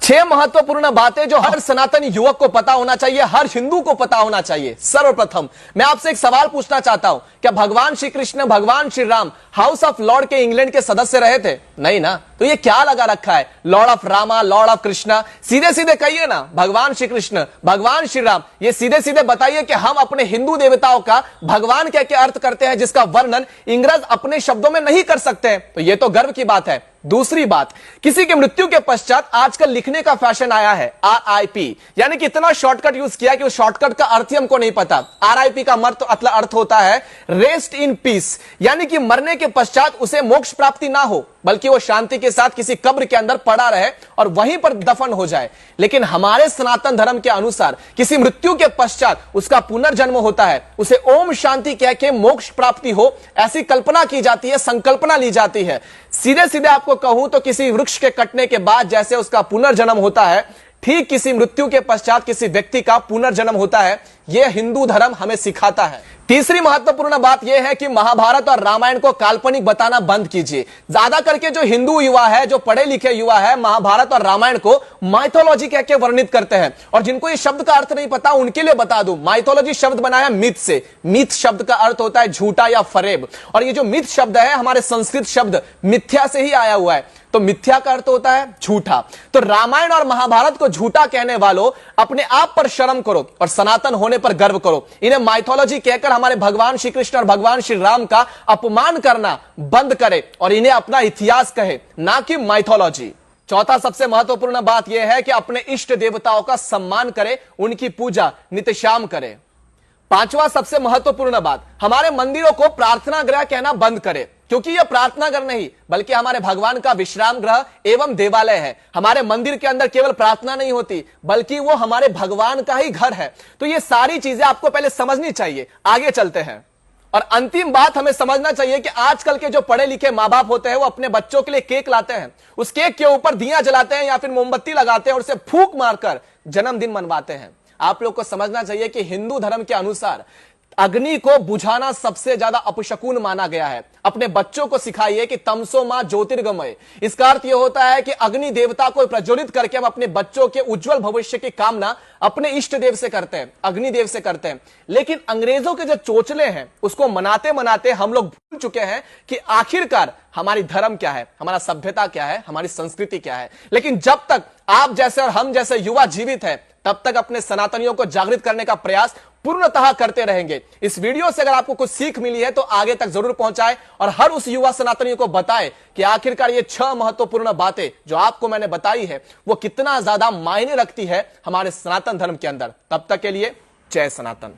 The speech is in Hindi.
6 महत्वपूर्ण बातें जो हर सनातनी युवक को पता होना चाहिए, हर हिंदू को पता होना चाहिए। सर्वप्रथम मैं आपसे एक सवाल पूछना चाहता हूं, क्या भगवान श्री कृष्ण, भगवान Shri Ram house of Lord के इंग्लैंड के सदस्य रहे थे? नहीं ना। तो ये क्या लगा रखा है, Lord of Rama, Lord of Krishna? सीधे सीधे कहिए ना, भगवान श्री कृष्ण, भगवान श्री राम। ये सीधे सीधे बताइए कि हम अपने हिंदू देवताओं का भगवान क्या क्या अर्थ करते हैं, जिसका वर्णन इंग्रज अपने शब्दों में नहीं कर सकते हैं। तो ये तो गर्व की बात है। दूसरी बात, किसी की मृत्यु के पश्चात आजकल लिखने का फैशन आया है RIP, यानी कि इतना शॉर्टकट यूज किया कि उस शॉर्टकट का अर्थ ही हमको नहीं पता। RIP का अर्थ होता है रेस्ट इन पीस, यानी कि मरने के पश्चात उसे मोक्ष प्राप्ति ना हो, बल्कि वो शांति के साथ किसी कब्र के अंदर पड़ा रहे और वहीं पर दफन हो जाए। लेकिन हमारे सनातन धर्म के अनुसार किसी मृत्यु के पश्चात उसका पुनर्जन्म होता है, उसे ओम शांति कह के मोक्ष प्राप्ति हो, ऐसी कल्पना की जाती है, संकल्पना ली जाती है। सीधे सीधे आपको कहूं तो किसी वृक्ष के कटने के बाद जैसे उसका पुनर्जन्म होता है, ठीक किसी मृत्यु के पश्चात किसी व्यक्ति का पुनर्जन्म होता है। यह हिंदू धर्म हमें सिखाता है। तीसरी महत्वपूर्ण बात यह है कि महाभारत और रामायण को काल्पनिक बताना बंद कीजिए। ज्यादा करके जो हिंदू युवा है, जो पढ़े लिखे युवा है, महाभारत और रामायण को माइथोलॉजी कह के वर्णित करते हैं। और जिनको ये शब्द का अर्थ नहीं पता उनके लिए बता दूं, माइथोलॉजी शब्द बनाया मिथ से। मिथ शब्द का अर्थ होता है झूठा या फरेब, और ये जो मिथ शब्द है हमारे संस्कृत शब्द मिथ्या से ही आया हुआ है। तो मिथ्या का अर्थ होता है झूठा। तो रामायण और महाभारत को झूठा कहने वालों, अपने आप पर शर्म करो और सनातन होने पर गर्व करो। इन्हें माइथोलॉजी कहकर हमारे भगवान श्री कृष्ण और भगवान श्री राम का अपमान करना बंद करे और इन्हें अपना इतिहास कहे, ना कि माइथोलॉजी। चौथा सबसे महत्वपूर्ण बात यह है कि अपने इष्ट देवताओं का सम्मान करे, उनकी पूजा नित्य शाम करे। पांचवा सबसे महत्वपूर्ण बात, हमारे मंदिरों को प्रार्थना गृह कहना बंद करे, क्योंकि यह प्रार्थना घर नहीं बल्कि हमारे भगवान का विश्राम गृह एवं देवालय है। हमारे मंदिर के अंदर केवल प्रार्थना नहीं होती, बल्कि वो हमारे भगवान का ही घर है। तो ये सारी चीजें आपको पहले समझनी चाहिए। आगे चलते हैं। और अंतिम बात हमें समझना चाहिए कि आजकल के जो पढ़े लिखे माँ बाप होते हैं वो अपने बच्चों के लिए केक लाते हैं, उस केक के ऊपर दिया जलाते हैं या फिर मोमबत्ती लगाते हैं और उसे फूंक मारकर जन्मदिन मनवाते हैं। आप लोग को समझना चाहिए कि हिंदू धर्म के अनुसार अग्नि को बुझाना सबसे ज्यादा अपशकुन माना गया है। अपने बच्चों को सिखाइए कि तमसो मां ज्योतिर्गमय। इसका अर्थ यह होता है कि अग्नि देवता को प्रज्वलित करके हम अपने बच्चों के उज्जवल भविष्य की कामना अपने इष्ट देव से करते हैं, अग्निदेव से करते हैं। लेकिन अंग्रेजों के जो चोचले हैं उसको मनाते मनाते हम लोग भूल चुके हैं कि आखिरकार हमारी धर्म क्या है, हमारा सभ्यता क्या है, हमारी संस्कृति क्या है। लेकिन जब तक आप जैसे और हम जैसे युवा जीवित हैं, तब तक अपने सनातनियों को जागृत करने का प्रयास पूर्णतः करते रहेंगे। इस वीडियो से अगर आपको कुछ सीख मिली है तो आगे तक जरूर पहुंचाएं और हर उस युवा सनातनियों को बताएं कि आखिरकार ये 6 महत्वपूर्ण बातें जो आपको मैंने बताई है वो कितना ज्यादा मायने रखती है हमारे सनातन धर्म के अंदर। तब तक के लिए जय सनातन।